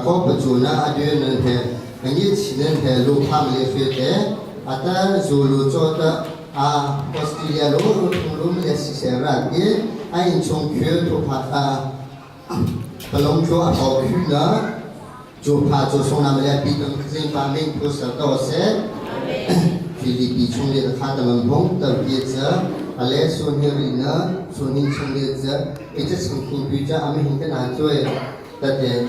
ก็ปัจจุบันอดีตนั้นเถอะอันนี้สิ่งนั้นเถอะลูกทำเลยคือเถอะอาแต่จูลูจอดออสเตรเลียลูกลูกเลี้ยงเสียรักเยไอ้ชงคิวทุกพัฒปลงชัวเอาคิวนะจูพาจูส่งน้ำเลี้ยงปีนึงซึ่งฟาร์มิงพุทธศาสนาเสร็จฟิลิปปินส์ชงเลี้ยงข้าแต่มันพงแต่เกี่ยจะอะไรส่วนเฮรินะส่วนนี้ชงเลี้ยงจะไอ้เจ้าสังคิงพิจารณาไม่เห็นกันหาช่วยแต่เด็ก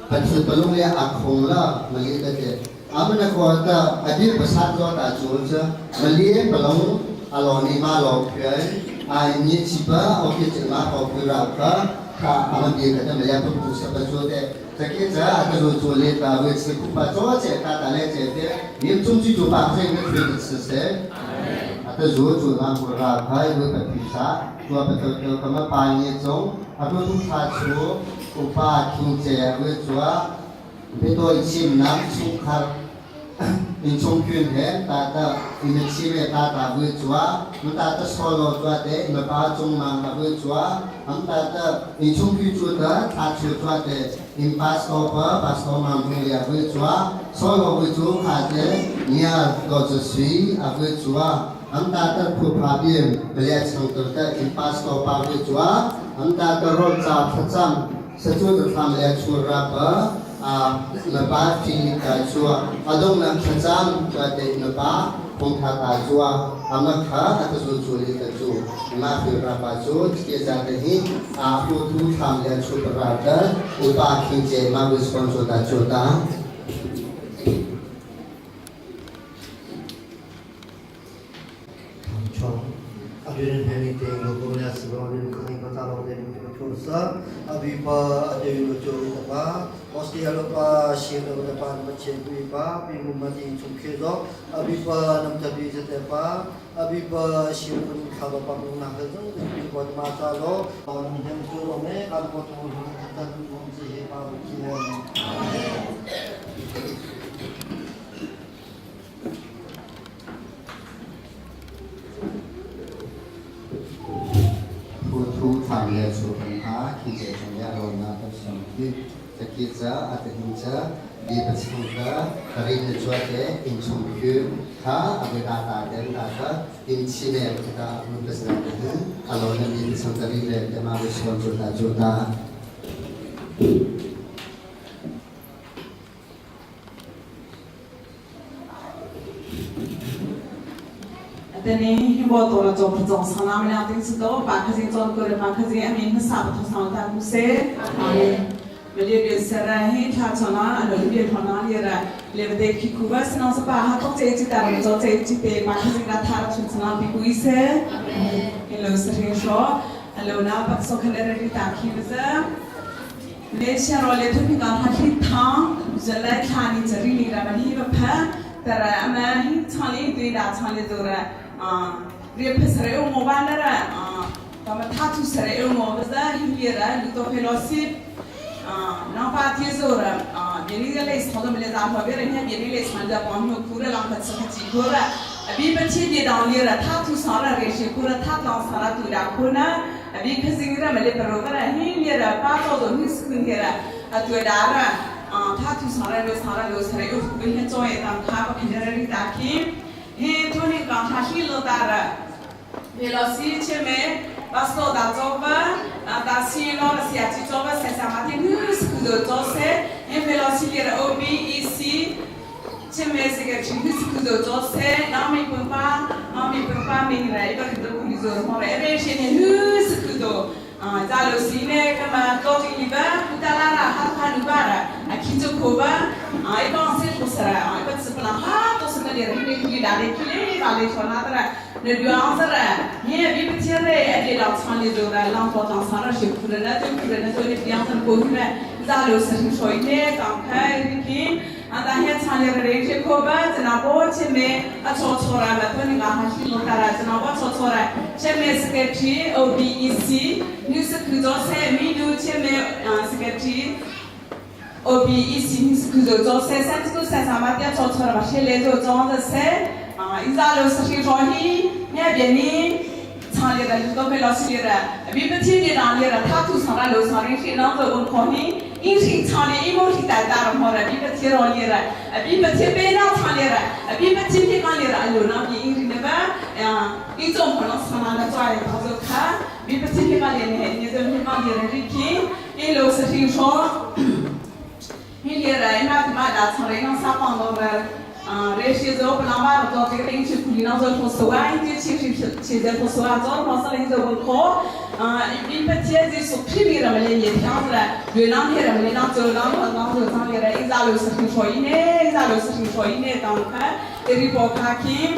ปัจจุบันลูกเลี้ยงอักขงละมันเลี้ยงแต่เด็กอามันก็ว่าอดีตภาษาตัวตาจูจะมันเลี้ยงปลงอารมณ์มาหลอกเพื่อนไอ้เนี่ยชิบะโอเคจะมาเอาเพื่อนเราถ้ามันเลี้ยงก็จะไม่เลี้ยงปุ๊บจะปัจจุบันจะคิดจะอาจจะรู้เลี้ยงตาเวทีปุ๊บปัจจุบันจะตาตาเลี้ยงจะเดี๋ยวเลี้ยงจุ่มจุ่มปากให้เงินเดือนเสียอาจจะรู้มาบุราไทยเมื่อเป็นพิษาตัวเป็นตัวก็มาปานเนี่ยจงอาจจะทุกท่าชูอุปาคิงเจเวจัวเป็นตัวชิมน้ำสุขอินชงคืนเห็นตาตาอินชิเมตาตาเวจัวมันตาตาสโลจัวเดอินปาจงมังตาเวจัวมันตาตาอินชงคืนจัวตาตาจัวเดอินปาสโตปะปาสโตมังเวียเวจัวสโลเวจัวขาเดเนี่ยก็จะสีอเวจัวอันตาตาผู้พาเบียมเลี้ยงสังตัวตาอินปาสโตปาเวจัวอันตาตารถจับขจำสจุดทำเลี้ยงชัวระปะนบาที่ตาชัวอดงนักขจำตัวเด็กนบาคงท่าตาชัวอามาข้าอัตสุจุลิตจูมาฟิราบาจูที่จะได้หิผู้ทุกทำเลี้ยงชัวระเดอุปาคิงเจมาวิสปอนโซตาจูตาAdrian Hamilton logonya sebelum kami bertaruh dari kursa, abipa ada lucu apa, pasti lupa sihir depan macam abipa, bimumati cungkezo, abipa nam tapi setiapa, abipa sihir pun kalau pakai nak itu, buat mata lo, orang yang tu orang kalau potong kita tu sihir pakaiผู้ทำเลี้ยงสุขันธาคิดจะทำยาโรนาทับสมคิดจะคิดจะอาจจะหินจะดีประสิทธิ์ก็ตรินจวดเดอินชมคิวถ้าอเวดาตาเดินตาก็อินชิเนลก็มันเป็นสิ่งที่อารมณ์นี้เป็นสิ่งที่เรียกมาวิสวรจุดจุดาแต่นี้ที่บอกตัวเราจบจงสนามแล้วถึงสุดแล้วปากขจิงจนเกิดปากขจิงมีภาษาภาษาต่างมุเซ่เรียนเรียนเสร็จให้ทางชนะอันนี้เรียนทางเรียนเรียนเด็กที่คุยว่าสนามสปาหาต้องเจจิตาเราเจจิตเปปากขจิงรัฐาเราชนสนามที่คุยเซ่เห็นเราเสร็จชัวเราหน้าปักโซคันเดอร์ที่ตาคิวเซ่เลเชอร์เราเลยทุกที่การหัดทางจะเล่นทางนี้จะรีนิรามันที่แบบแต่ละแม่ที่ทางนี้ดีดาทางนี้ตัวละเรียนภาษาเอวโมบ้านนั่นแหละตอนมาทัดทุสระเอวโมภาษาฮิเลียระลุโตเฟลอซิปน้องปาที่สุดเดี๋ยวนี้ก็เลยสอนมาเลยตามพ่อเบี้ยเนี่ยเดี๋ยวนี้เลยสอนจะป้อนหัวคูระลองพัดสักจีคูระบีเป็นชีดีดาวเลียระทัดทุสาระเรชิคูระทัดลองสาระตุดาคูนะบีเป็นสิ่งที่เราไม่ได้ประโยชน์อะไรฮิเลียระป้าโตโดนิสกุนเลียระตัวดาระทัดทุสาระโลสาระอุปกรณ์จอยตามข้าวพิจารณาตาคีเฮ้ทุนนี้การทัดฮิโลตาระเวลาสิเชื่อไหมบาสโตดาจอบดาซีโนดาซีอาจิจอบเสสามาที่นู้สกุดโตเซเฮ้เวลาสิเรียนโอบีอีซีเชื่อไหมสิเกิดชิ้นนู้สกุดโตเซน้ำมีปุ่มป้ามีอะไรบ้างที่คุณดิจอร์มาเรื่อยๆเช่นนู้สกุดจาลุสีเนี่ยก็มาโตที่ลิบะพุทธลาระฮัตพานุบาระคิดจะโคบะไอ้บ้านเสร็จกุศลไอ้บ้านสปนาฮะตัวสกัดเรียนที่คุยได้ที่เลยอะไรชนะตระเดี๋ยวอันตระเนี่ยวิบัติอะไรเดี๋ยวเราทำเลยดูแลลองพอตั้งสารชิบคุณนะตัวเนี่ยพี่อันตันพูดเนี่ยจาลุสิ่งช่วยเนี่ยตั้งแค่ที่อันนั้นเนี่ยทำเลยเรื่องที่โคบะจะนับว่าเช่นเมื่อชดๆระแบบตัวนี้ก็หาที่ลงตระจะนับว่าชดๆระเช่นเมื่อสกัดที่ OBECนิวส์คือตัวเซมิดูเช่นเมื่อสกัดที่OBECนิวส์คือตัวเซเซนส์ก็เซสามารถจะชดๆระเช่นเลยตัวจอห์นจะเซอินซาลุสิ่งช่วยเนี่ยเดี๋ยวนี้จ Italianก็ไม่รอสิเลยวิปที่นี่ร้านเลยถ้าทุกสาระเราสาระที่น้องจะอุ่นคนนี้อินสิทาลีอิโมที่แต่ตาเราหมดวิปที่ร้านเลยวิปที่เป็นน้าทาลีวิปที่ที่กันเลยลูน่าพี่อินสิเนี่ยอีจอมคนละสาระตัวเองเขาจะค่ะวิปที่ที่กันเลยเนี่ยเนี่ยจะที่กันเลยริกี้อีโลสติชอฮิเลไรมาดัชเรื่องสาปังโนเรเรื่องที่จะเป็นอะไรตัวที่เป็นชื่อคุณน้องจะพูดสวายที่ชื่อจะพูดสวายตัวภาษาที่จะพูดโควิปที่จะสุขีมีเราเลยยิ่งทั้งเลยดูน้ำที่เราเลยน้ำจะน้ำจะทั้งเลยอิจารุสติชอยเนี่ยตั้งค่ะรีพอร์ตคิม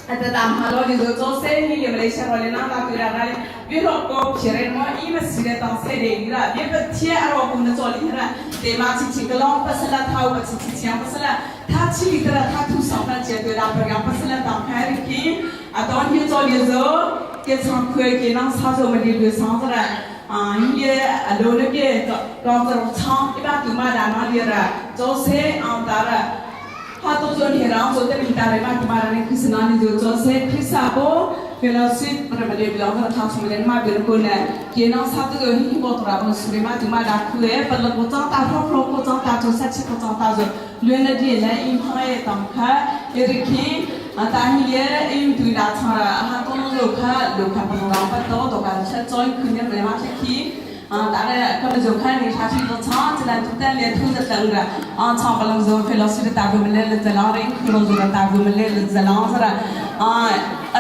แต่ตามฮาโลดิโจเซ่นี่เลยมาเลเซียเราเลยน้ำตาคืออะไรวิโรโกเชื่อเนาะอีมาสิเรตังเซ่เด็กนี่ละวิปที่เราคุณจะจอดนี่ละแต่มาชิคๆก็ลองภาษาเท้าภาษาชิคๆภาษาถ้าชิลิตระถ้าทุกสัปดาห์เจอเราประกอบภาษาตั้งค่ะริกิตอนที่จอดนี่จะเกี่ยวกับคุยกันนั่งสาวจะมาดีด้วยสังสระนี่โดนเกี่ยวกับเราจะทำอีบ้าตัวมาดามาเดียระโจเซ่อันตาระถ้าตัวจนเห็นเราจะเป็นตาอะไรบ้างที่มาในคริสต์นานี่โจเซ่คริสต์โบเฟลซิปมันเป็นเรื่องเราทำสมัยนั้นมาเป็นคนเนี่ยเกี่ยวกับสัตว์ตัวที่บอกตัวเราเป็นสุริมาตัวมาดักคุยเป็นหลักประจังตาพร้อมประจังตาตัวเซ็ตประจังตาจะเลื่อนได้เลยอิมพายตั้งค่ะเอริคีตาเฮียอิมตัวดัชมาหาตัวลูกค่ะเป็นเราเป็นตัวการเชื่อจอยคืนนี้เป็นมาเช็คคีแต่เนี่ยก็เป็นจุดแค่นี้ชาติตัวช้างจะได้ทุกแต่เลี้ยงทุกแต่ตั้งแต่ช้างกำลังจะฟิลสิทธิ์ตาบุญเล่นจะล้อเร่งคือเราจะตาบุญเล่นจะล้อซะละ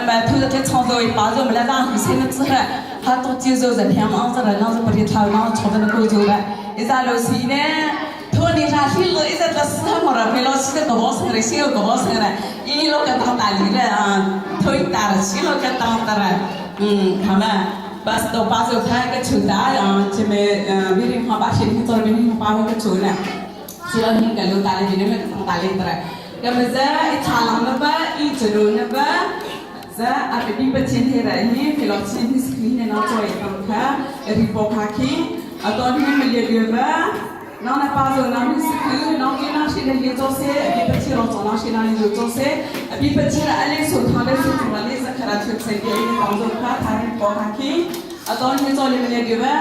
แต่ทุกแต่ช้างตัวอีป้าจะมาเล่นต่างคือเส้นนั้นซะละถ้าตัวเจ้าจะเทียมอันซะละน้องจะปฏิทัยน้องชอบเป็นกูจูละอิสระลูซีเนี่ยทุกนี้ชาติเลยอิสระสามรฟิลสิทธิ์กับวอสเรซิโอกับวอสเนี่ยอีโลกตั้งตาลีเลยทุกตาสิโลกตั้งตาทำไมbas to pas o khai ka chuda chime biri ha ba shin tor bini ha pa ka chuna sila hin ka lo tale bini me ta le tra ka maza I thalang na ba I churu na ba za a bi pa chin he ra hi philosophy ni screen na choi kam kha ri po kha ki aton hi me le bi ba na na pa zo na ni screen na ki na shi le ye jo se bi pa chi ro zo na shi na ni jo se bi pa chi ra ale so tha le so ma le za khara chut se ye ni ka zo kha tha ni po kha ki aton hi zo le me le bi ba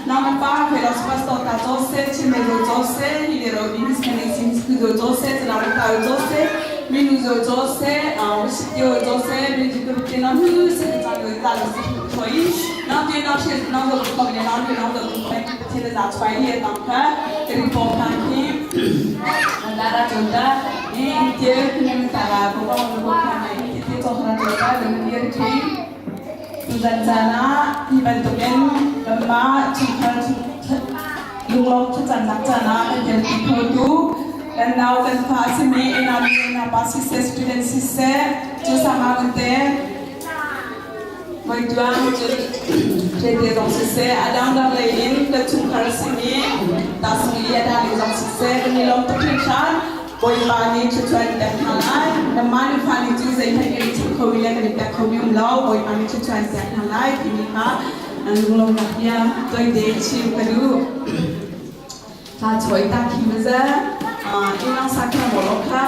na na pa philosophy sto ta jo se chi me jo se ni le ro bi ni se ni sin sku jo se na na pa jo se mi nu jo se shi jo se mi ji ku ti na nu se ta jo ta lo se choi na ti na shi na zo ko ne na ti na zo ko ti le za choi ye ta ka ri po kha ki andara chonda ni je ni ta la ko ko kha mai ti to hra jo ta le ni ri ki dan jana ni ban to ken ma chi kha lu lo cha jan nak jana den ti ko tu dan now kan pass me in a pass students se jo sama te Mai tuan jadi dong sise ada orang lain kecung karasini tas mili ada di dong sise ni lom terkisan boy pani cucuan dan halai dan mana pani tu saya ingin cakap bila kita tak kau lau boy pani cucuan dan halai ini ha lom dia tu dia cium kadu ta cuy ta kimaza inang sakit moloka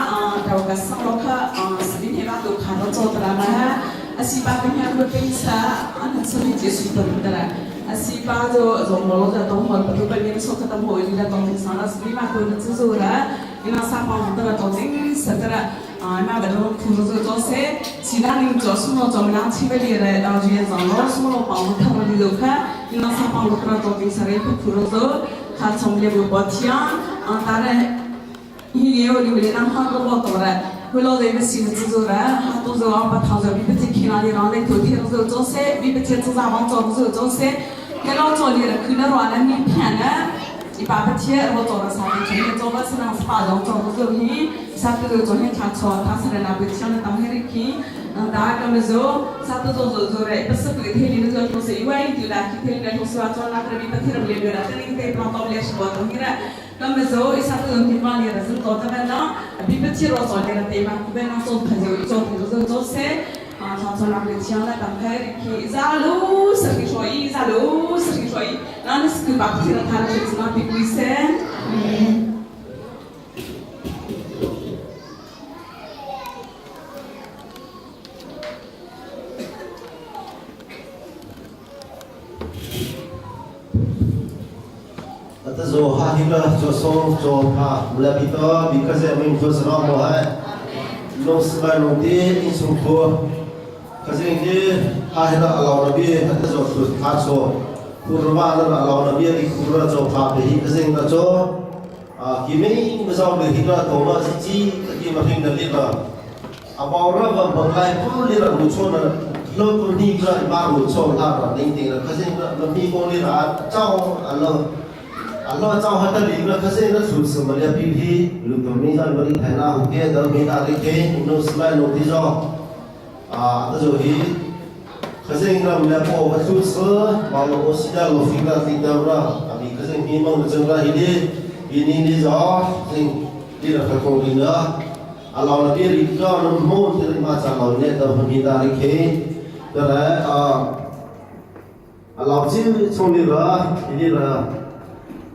tahu kasar moloka sedih hebat tu kalau jauh terama asipa kanya berpengsa anak sulit Yesus berpendara asipa jo molo jo tong hol patu bagi so khatam hoi dila tong sana sri ma ko nchu zura ina sa pa mudra to jing satara ma bado khuru jo se sida ning jo sumo jo na chibeli re da ji ya zang lo sumo pa mu tha ri lo kha ina sa pa mudra to jing sare khuru jo kha chomle bu botia antare hi ye ori bele na ha ko bo to ra Kalau dia mesti nzura, hatu zura apa tahu zura, biar cik kena dia orang itu dia zura jose, biar cik tu zaman zura jose, kalau zura dia kena orang ni piana, ibarat cik orang zura sama cik, zura senang sepadan zura ni, satu zura ni kacau, tak senang nak bercian tentang hari ni, dah kami satu zura, besar kita ini zura tu seiwai itu dah kita ini tu suatu nak lebih penting lebih berat, tapi kita pernah tahu dia sebuah tu kira. Kami isatu yang kita lihat hasil kota mana, biar ciri soal kita tema kita nak soal penjual jual se, soal nak bercian lah tangkai ki, zalu sering soi, nanti sekitar kita harus cuma pikirkan. ta zo ha hi la zo so zo ha la bi to because I mean to so mo hai no sba no ti in so ko kasi ni ha hi la alaw na bi ta zo tu ha so kurwa na alaw na bi ki kurwa zo pa bi kasi na zo ki me ma zo bi hi la to ma chi ki ma hin na li la about ra va ba lai pu li la lu cho na lo tu ni ga ba lu cho la ra ding ding la kasi na mi ko li la chao Allah tahu hati lihat kasih na susah malah pilih lu kami jangan beri thana huke dalam minta rike inu semai noti jo tu jo hi kasih na malah po susah malu osida lo fikra tidak berah tapi kasih memang jenglah ini ni jo sing tidak terkongsi dah Allah nanti rika namun terima macam ni dalam minta rike terus Allah ciri ciri lah ini lah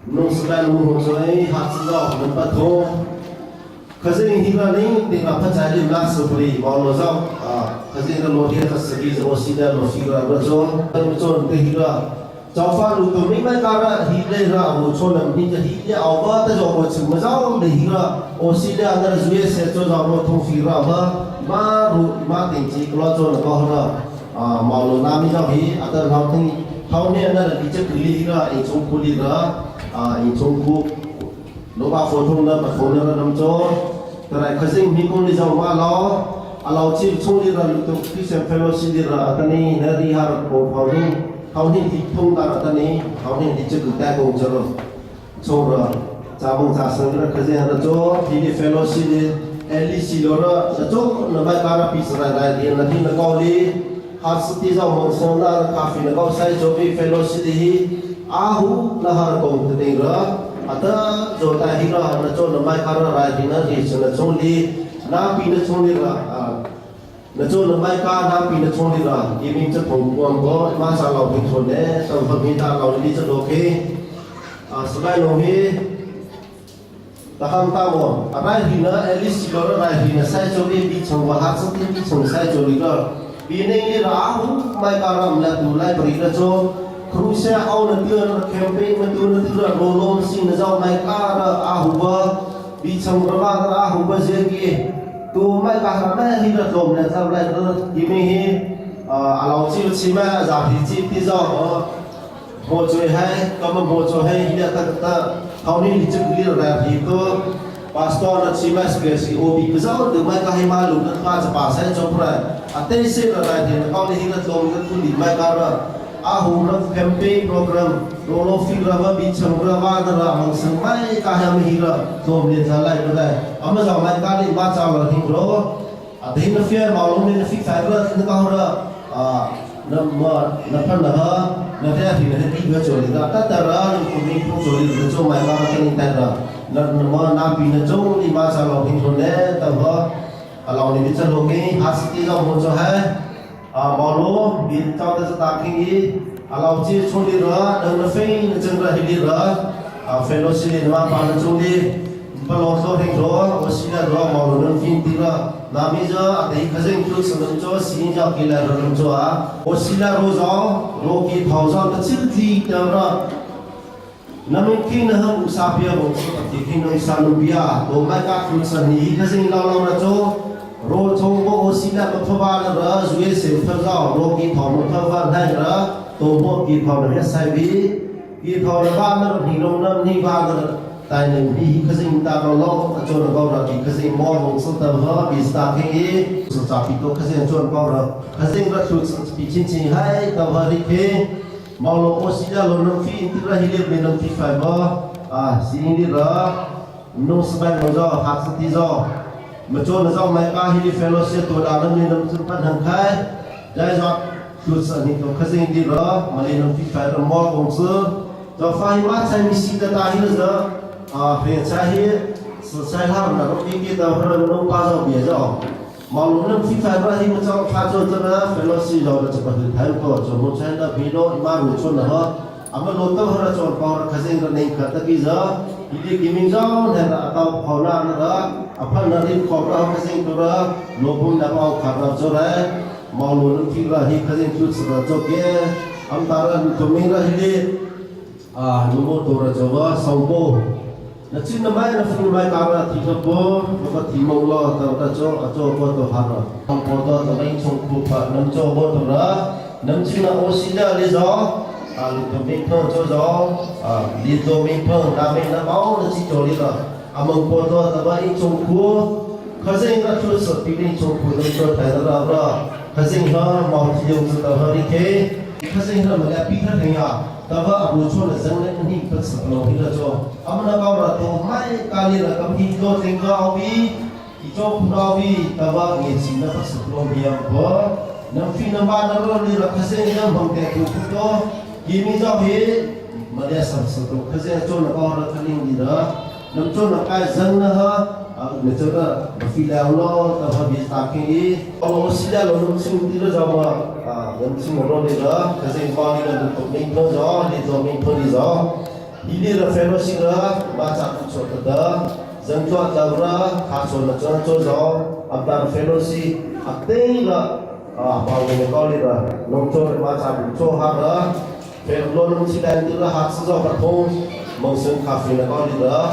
nung sekarang nung hujai hati jauh nampak tu, kerana hingga ni dengan pencari belas seperti malu jauh, kerana kalau dia tersegi jauh sida losira berjauh, berjauh hingga jauh faru tu memang cara hingga lah berjauh nampi jadi awal tu jauh berjauh jauh hingga osida antara jual sejauh jauh tu fira baru tinggi kalau jauh nak lah malu nami jauh hi antara tahun ni antara dijak beli hingga incung puli lah in Chongku loba photo na phone na namcho tara khasing mi kon li jaw ma lo alo chi choli ra lu to Christian fellowship di ra atani na ri har ko phawni ti thong ta atani phawni ti chu ta ko charo so ra cha bong cha sang ra khase ha cho ti fellowship di LC lo ra cho na ba ka ra pi sa ra di na ti na ko li har suti jaw mo so na ka fi na ko sai cho bi fellowship di ahu lahar kong teringra atau jota hira na cho na mai kara rai dina ri na cho li na pi na cho li ra na cho na mai ka na pi na cho li ra i min cha thong kwam ko ma sa law thing thon ne sa pha mi ta law li cha do ke sabai no hi ta ham ta mo rai dina at least lo rai dina sai cho li bi chong wa ha sa ti bi chong sai cho li ra bi ne ni ra ahu mai kara am la tu lai bari ra cho Rusia awal nanti campaign nanti rolong sing nazar mereka ada ahuba bicang berapa ada ahuba jadi tu mereka kerana hidup dom nazar mereka ini alau cil cima jadi cil tizar bocor hai kamu bocor hai hidup tak tahun ini diceklir dari itu pastor dan cima seperti obi besar tu mereka himalu dan pas pasai coba atensi dari kalau hidup dom itu di mereka ahu nak campaign program rolo figura bicang berapa ada mang semai kaham hira dom ni salai berai amma zaman kali baca lah hingro ada hingga fair malu ni fix fiber ni kau ada nama napa nah dia hingga tiga joli tak tera ni pun joli tu cuma mereka makin tera nama nabi ni cuma di baca lah hingro ni tahu kalau ni bicara loki hasti jauh muncul hai malu di tahun tersebut ini alau ci choli ra dan na fein jengra hili ra fellowship ni ma pa na choli balong so heng ro osina ro malu nan fin tira nami ja ate khazeng tu sanam cho sin ja kila ro cho osina ro jo ro ki thausa ta chil ti ta ra namin kin ha usapia bo ati kin no sanubia to ma ka tu san ni khazeng law ra cho ro chong bo osina ba phwa ra zue se phwa ro ki thau mo phwa dai ra tổ bộ kỳ phò là sai bí kỳ phò là ba nó thì đông năm ni ba nó tại nên đi cái gì ta nó lo cho nó bao rồi cái gì mò vùng sông tàu hở bị sa cái sự sa bị to cái gì cho nó bao rồi cái gì nó sụt bị chín chín hay tàu hở đi cái mò lo oxy ra lo nó phi thì ra hi lên nó phi phải bao xin đi ra nó sẽ nó do hạt tí do mà cho nó do mấy cái hi fellowship tôi đã lên nó sẽ phát hàng khai đây rồi tu sa ni to khazing di ra malay no fi fa mo kong su to fa ma chai mi si ta ta hi za fe chai hi su chai ha na ro ki ta ra no pa zo bia zo ma lu no fi fa ra hi mo cho fa zo za na fellowship zo da cha pa thai ko zo mo chai na bi lo ma ru chon na ha ama lo ta ha ra chon pa ra khazing ra nei kha ta ki za hi ki min zo na ta ta pho na na ra a phan na ri kho ra khazing to ra lo bum na pa kha ra zo ra malu nanti lah hi kazin tu sudah joke antara tu mengira hi nunggu tora coba sampo. Nanti namanya nafsu namanya kamera tiga po, lepas timau lo tora coba to hara. Sampo to tora ini cungku pak, nam coba tora, nam cina osila lezo, lupa mempeng coba, lido mempeng, dame namau nanti coli lah. Amang po to tora ini cungku. Khazing ra chu so pilin chu pu doi cho thai ra ra khazing ha mau thi yong chu ta ha ri ke khazing ra ma la pi tha thai ya ta va abu chu la zang le ni pa sa lo hi ra cho amna ba ra to mai ka li ra kam hi do teng ga au bi ki cho pu ra bi ta va nge chi na pa sa lo bi ya bo nam fi na ba na ro li ra khazing ya mong te ku pu to ki mi cho hi ma le sa sa to khazing cho na ba ra thaling di ra nam cho na kai zang na ha người ta phi lao lo ta phải biết ta cái ông sĩ là lo sinh đi lo giàu mà nhân sinh lo đi đó cái gì con đi là được mình thôi gió đi rồi mình thôi đi gió đi là phải lo sinh đó ba chạm chỗ đó dân cho giàu đó khác chỗ là cho gió ta phải lo sinh tên là bao nhiêu con đi là nông cho ba chạm chỗ hàng đó phải lo nông sinh là từ là hạt gió bắt thôn mong sinh cà phê là con đi đó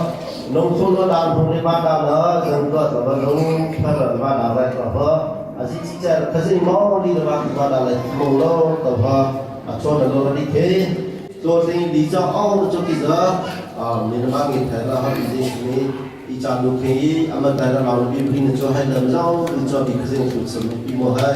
nông thôn nó làm không đi bán đào nữa dân có tao nông phải là bán đào lại tao vợ chỉ chỉ là cái gì máu đi là bán đào lại mông lâu tao vợ cho nó nó đi thế cho nên lý do ông cho cái giờ mình mang cái thế là họ đi gì đi chạm được cái mà tại là làm việc mình cho hai lần rau cho bị cái gì cũng sống bị mua hai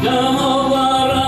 Jehovah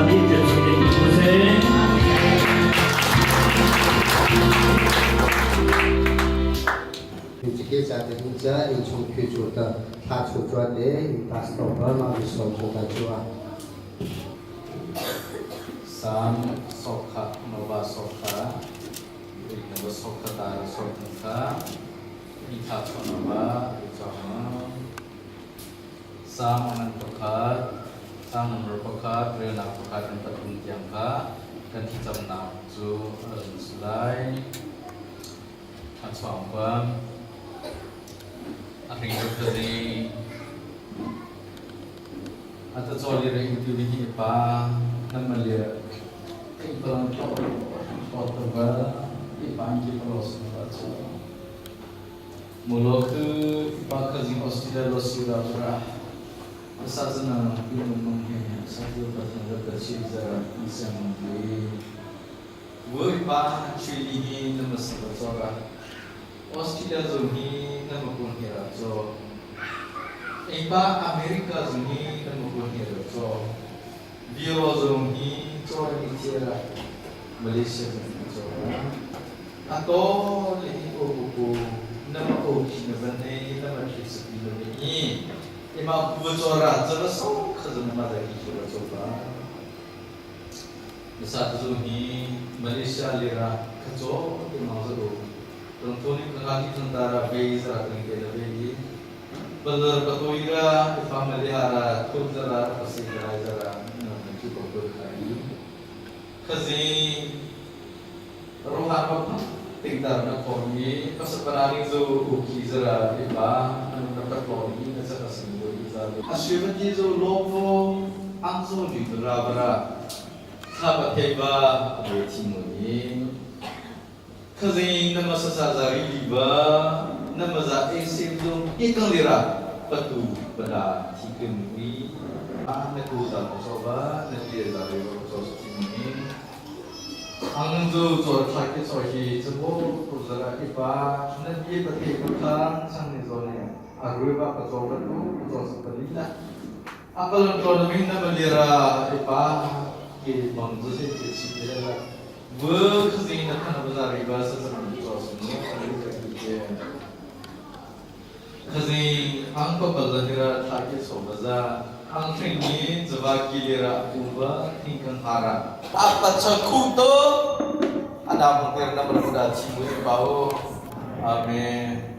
把你卷出的衣服噻。这个家庭家一从去做的，他出做的，一把手把嘛就手做的做啊。Sam sokha nova sokha nova sokha tara sokha itha chonova chona Sam anantokha Sam number pakha rena pakha dan patung tiangkha dan Thlacamnak chu sulai achwang pam aring doktori ata choli re intuihi pa namalia Iban kota iban kita los baca. Mula ke iban kerja Australia los sudah berah. Asasnya itu mungkin satu pertanda kecil zara bisa membeli. Iban cili ini nama sebab Australia zoni nama pun kira so. Iban Amerika zoni nama pun kira so. Biro zoni Orang India, Malaysia atau lagi buku nama oki nama ni nama kisah ini imam bocora terasa kerana nama lagi coba satu ni Malaysia lira kacau imam seru tentunya kaki tentara beza dengan beza benar betul ira imam melihara tentara pasti kerajaan cukup berkali Kasi rohan apa tinggal nak koni kesebenarnya itu uki zara iba anu dapat koni nasa kasembuh zara asyik itu lovo angso di berabra sahabat heba ada timuni kasi nama sesazari iba nama za esim ikan lira batu pada tiga mui neku zara soba neku zara soba timuni Angzu zor kaki sohi sebuah perusahaan iba nanti bagi bukan sangat zone arwah pejabat tu pejabat seperti lah apalagi kalau minta melira iba ke bangsa sih lah berkezina kan besar iba sesuatu semua ada kerja kezin angko belanja kaki sobaza Ang tinggi sebagai lira ubah tingkang arah. Apa cakap tu? Ada mungkin nama bermuda cium bau. Amin.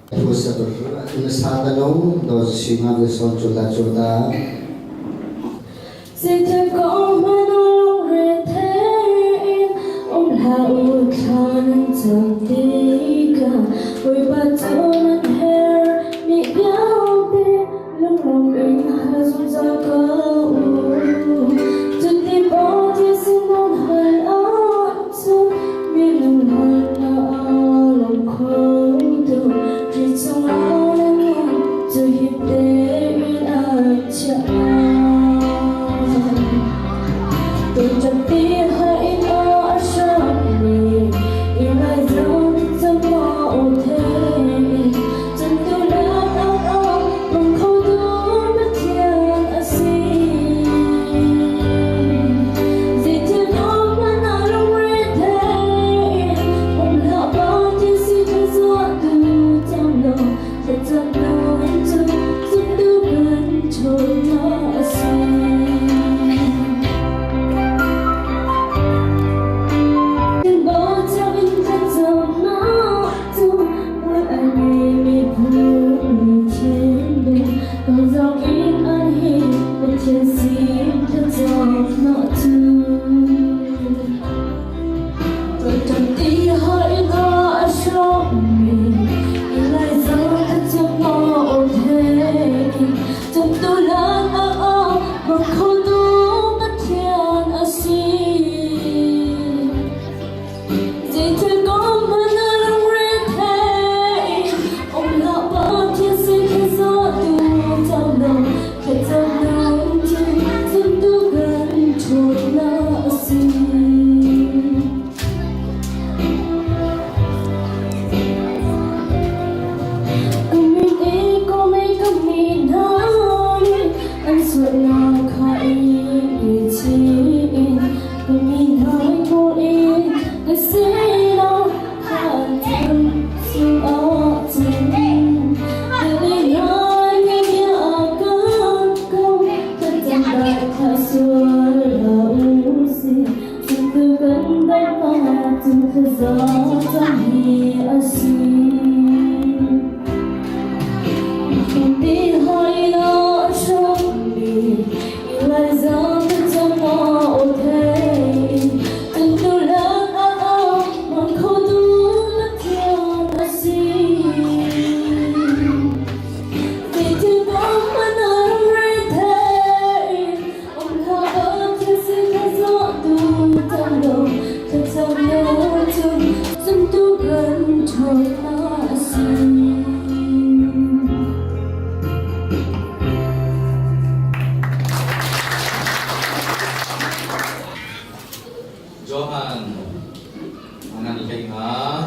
Pusat Nusatanau dosi ngaji sonjola. Sita kau menolong retain Lau kanan cantika Oi batuan hair Mi gaute Long ing hazun zakau Tuti body sinon hal atu Mi lung hal na alam kodo Ritong alam Tu hite in acha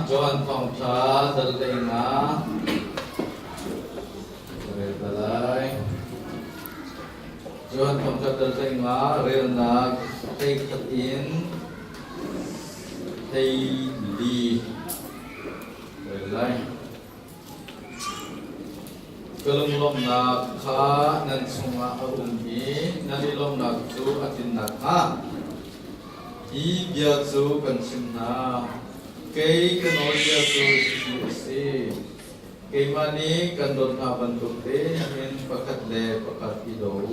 Johan Tongcha Daldainga Balai Johan Tongcha Daldainga Relna Take it in Tay Li Balai Kalumlom na ka nan sunga aumi nalilom na tu atin na ka I biazu kan simna kay kanol biazu si kay mani kandon na bantuk de min pakadle pakat ido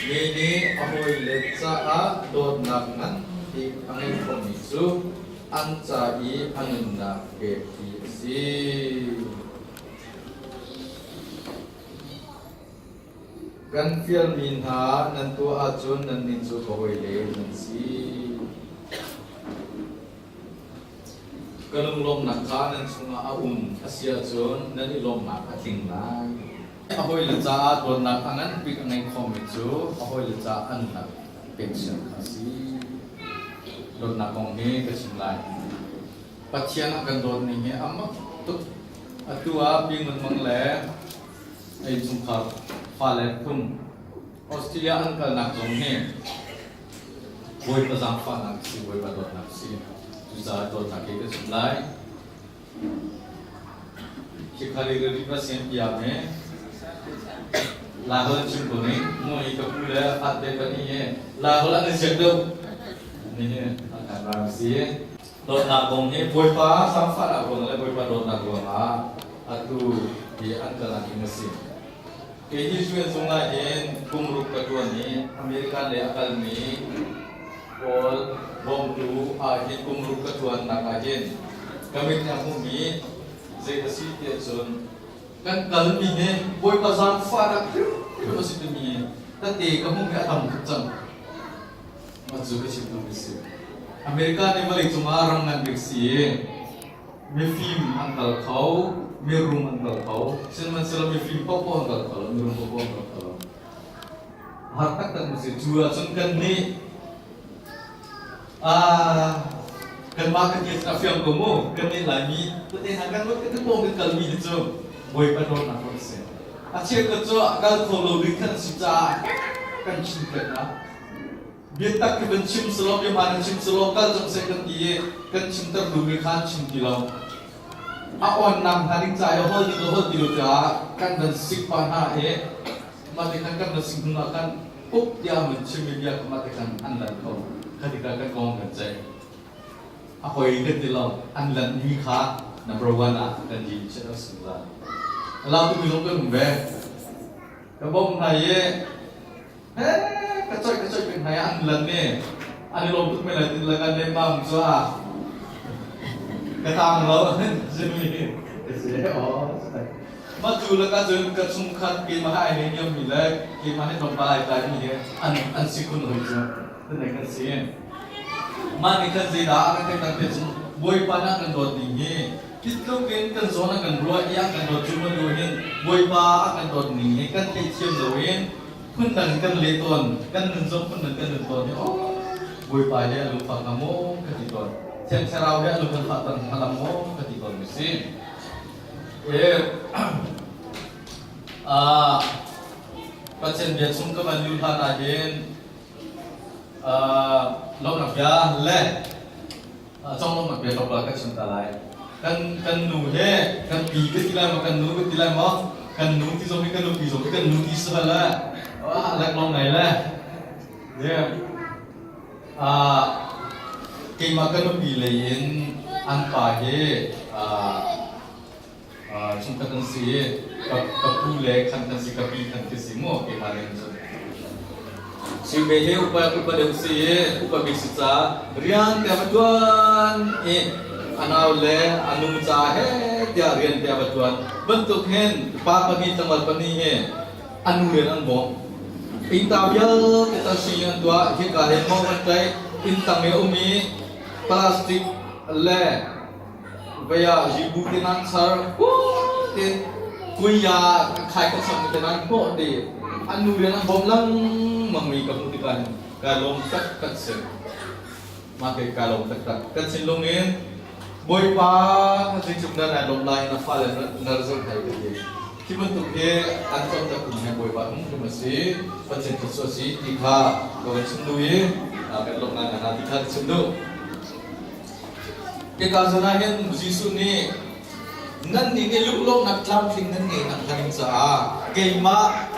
mini ahoy letsa a dot naknan ti angin komisu ancai angin na ke si kan fiel minha nantu ajun nan ninju ahoy le nan si kalung lom nakha nan sunga aun asia jon nan ilom nak ating lai ahoy leca don nak angan pik angai khomichu ahoy leca an nak pension asi don nak kong he ka simlai pathian akan don ni he amma tu atua ping mang le ai chung khar fa le kun Australia an kal nak jong he boy pa jang fa nak si boy pa don nak si Usaha dot nak kita semulai, kita lagi pasien piame, lahir cumpu ni, mau ikut pula ada pani ye, lahir ada cekdo, ni akan ramsi, dot nak gong ni, boy pa sampai nak gong, le boy pa dot nak gong atu dia angkat lagi mesin. Kini sudah sungai ini, kumruk kedua ni, Amerika le akal ni. All bom tu ahin kumruk ketuan nak ahin kami nyamu mi zai kasi dia zon kan kalau mi ne boy pasang farak tu masih demi tapi kamu nggak tahu kecam masuk ke situ bisi Amerika ni balik cuma orang ngan bisi mi film angkal kau mi room angkal kau selama mi film popo angkal kau mi room popo angkal kau harta tak mesti jual kan ni kan makan dia tak film kamu, kan ni lagi, betul hangan lo kita pun kalmi itu, boy padon nak proses. Asyik kerja agal kalau dikan sisa kan cinta na. Biar tak kebencim selok yang mana cim selok kal jam second dia kan cinta dulu kan cim kilau. Awan nam hari saya hol di luar kan dan sikpana matikan kan dan sigunakan puk dia mencim dia kematikan anda kau. Ketika kan kau kerja, aku ingat dilau, anlan ni kah number one dan di channel semula. Lalu tu bilang kan mbak, kebom naya, kacau kan naya anlan ni, ane lompat melalui lagan ni mam soa, ketang lau, sini, oh, maju lagan jen kacungkat kemah ini yang milik, kemah ni tempat tadi ni, an sikun hujung. Tenaga sih, mana kan zida akan kita terus boy panah kan dot tinggi, kita kan zona kan dua yang kan dot cuma doain, boy pa akan dot tinggi kan kecil doain, pun dan kan leton, kan nenzom pun dan kan leton, oh boy pa dia lupa kamu ketiton, cem cerau dia lupa fatan malamu ketiton mesti, pasien dia sungkem anjuran ajen. Lom nak ya le, trong lom nak ya top lah kat cinta lain. Kan nu he, kan pi ke tilai ma kan nu ke tilai ma, kan nu ti zomi kan nu pi zomi kan nu ti sehala. Wah, lek lom nai le. Dia, kei ma kan nu pi lein an pa he, chung kan si kapule kan si kapi kan si mo ke malen so si behe upa de si upa bisita rian ka batuan anaule anu cha he dia rian ka batuan bentuk hen pa pani tamal pani he anu le an bom Intabya kita siang dua hingga hemo mentai intame umi plastik le baya jibu kinan sar tin kuya kai ka sam kinan ko de anu dia nang bom lang mami kemudian kalong tak tak se makai kalong tak tak kan silungin boy pa kasi chukna na lom lai na fala na result hai de ki bentuk dia antam tak punya boy pa masih pasien sosial tiga kawan sendiri akan lom na nanti kan sendu ke kazanan musisu ni nan ni luk nak lam thing nan ni nak thaning sa ke ma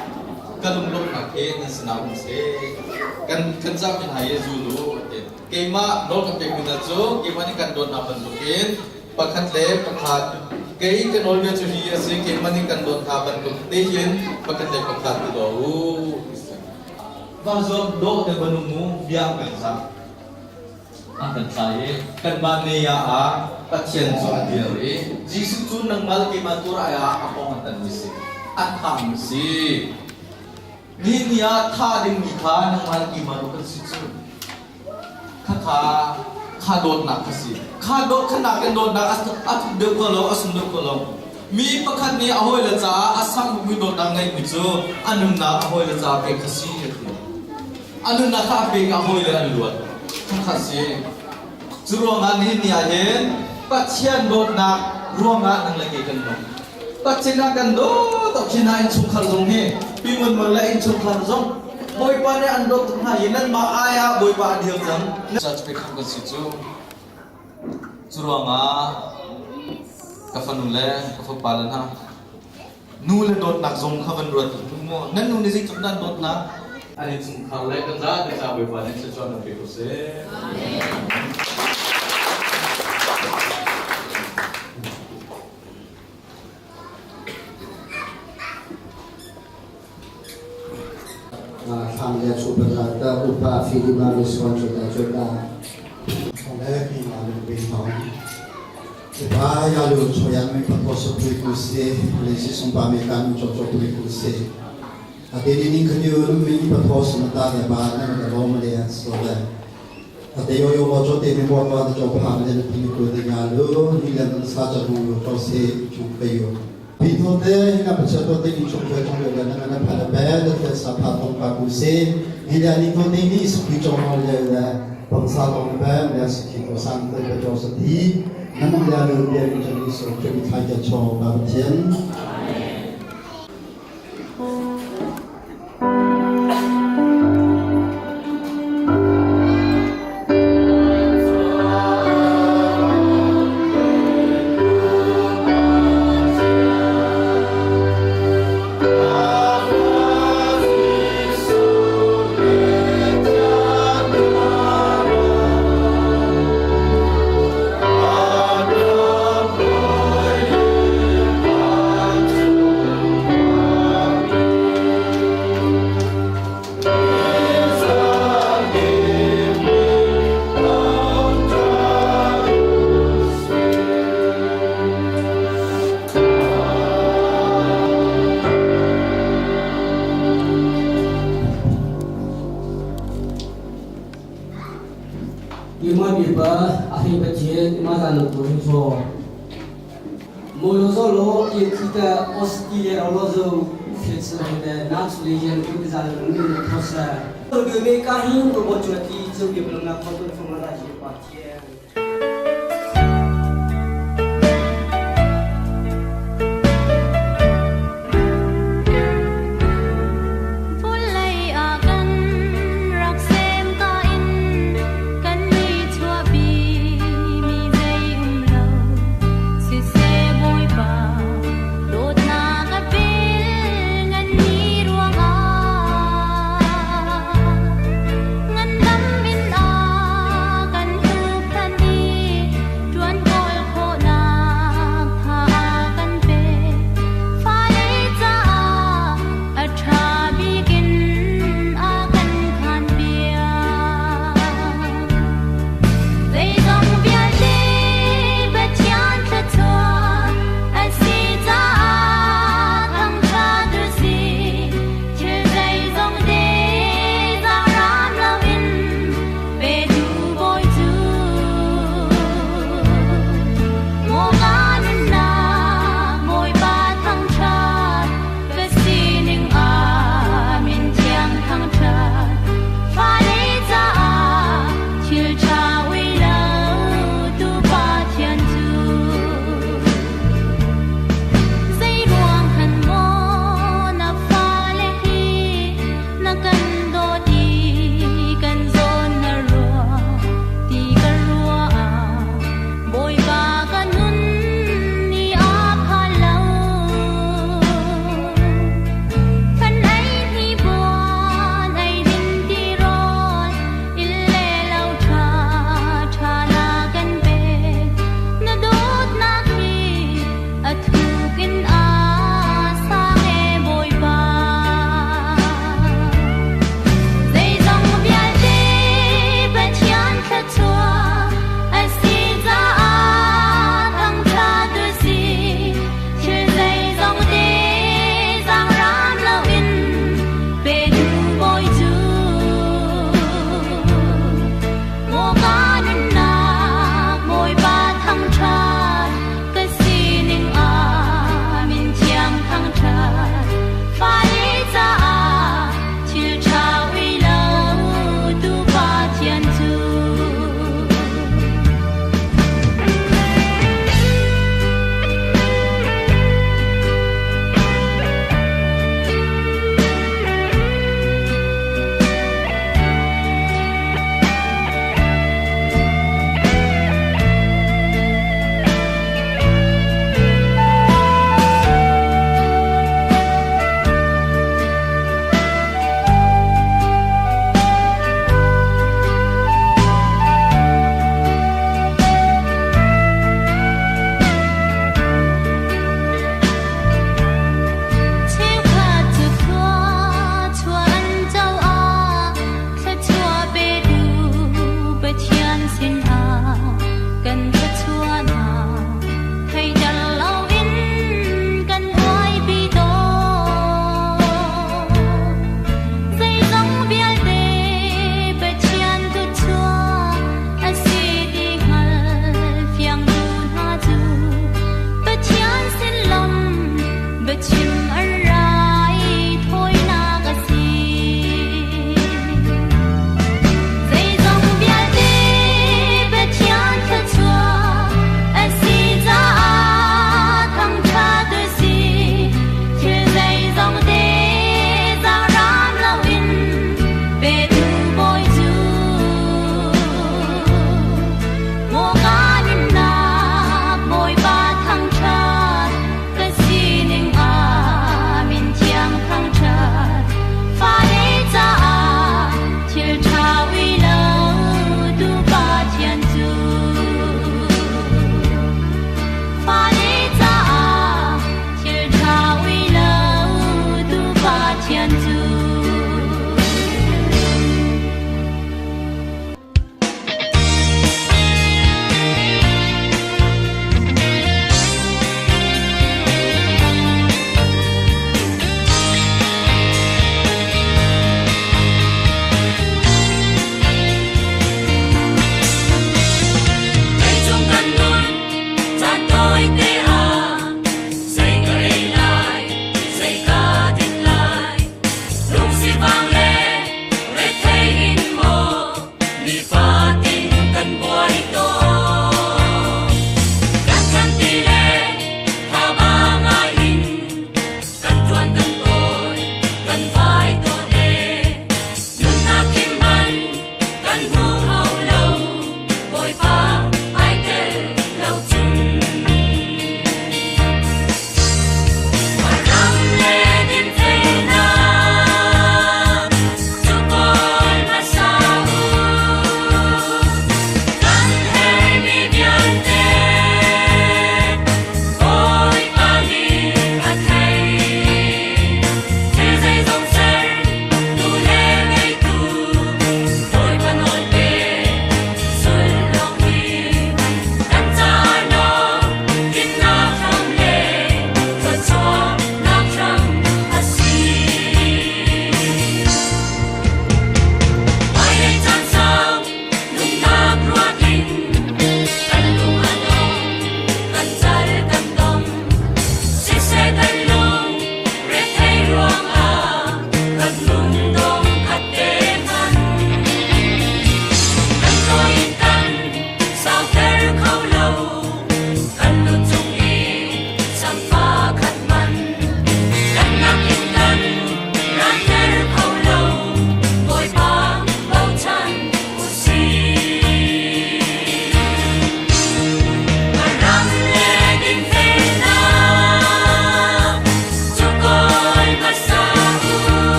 kalum lok nak ke nan senam se kan sa min haye zulu ke ma lok ke mina jo ke ma ni kan don na ban lukin pakhat le pakhat ke kan ol ya chu hi se ke ma ni kan don tha ban luk te yin pakhat le pakhat do ba zo do de banumu biang kan sa akan saya kan mania pasien sendiri jisu tu nang mal ke matura ya apa ngatan misi atam si ni niya tha ding ni kha nang mal ki maru kan situ kha dot nak kasi kha dot khana kan dot nak at de ko lo asum de ko lo mi pakhat ni ahoi la cha asam mi dot nang ngai mi chu anum na ahoi la cha pe kasi anum na kha pe ahoi la an luat kasi ruangan ini aja pasien dot nak ruangan nang lagi kan dong pasien akan dot tak kena insung karzong he pimun mulai insung karzong boy pa ni andot ha yenan maaya boy pa dia jang sa spek kan situ ruanga kafanule kafapalan ha nule dot nak zong kavan ruat mo nan nule sing chumdan dot nak ani sung kharle kan za de sa boy pa ni sa chon pe ko se amen Hamnya coba kata upah fili manis wanita jodoh. Oleh iman bintang. Upah ya lu coyan mengkos berikusi, lesi sumpah mekan cocok berikusi. Ada ini kerjaan mengkos sementara bahan ada lom lihat soalnya. Ada yo wajib demi buat job hamnya berikut dengan lu, hilang saja dulu proses juga yo. Bintang hingga bercatat di contoh dengan pada bed tersapat tempat kursi hingga di contoh ini seperti contoh adalah bangsa orang yang sekitar santai berjoseti namun lalu dia menjadi seperti kaya coba bertian. kita Australia also fits the natural region is a new process. So we make a huge opportunity to give them a photo from a large party. Hãy subscribe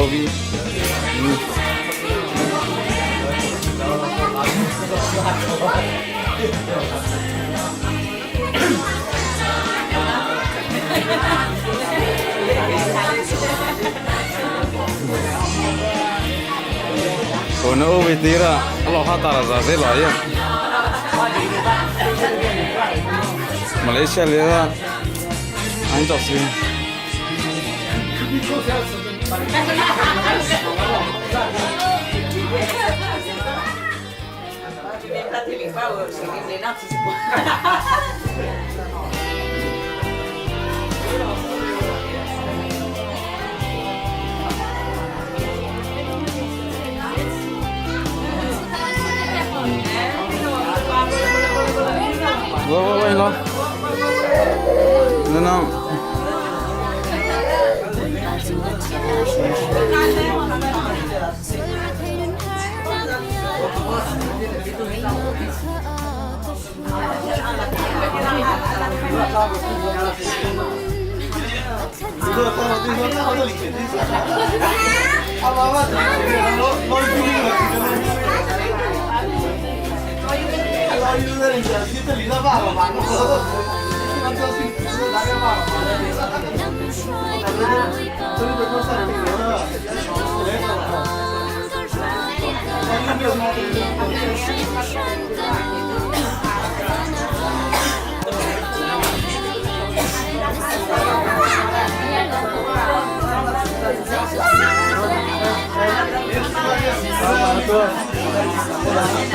Obi. Ono Obi tira, Allah hatara zase lah ya. Malaysia lihat, anjok sih. Wah, lo. No. Betul.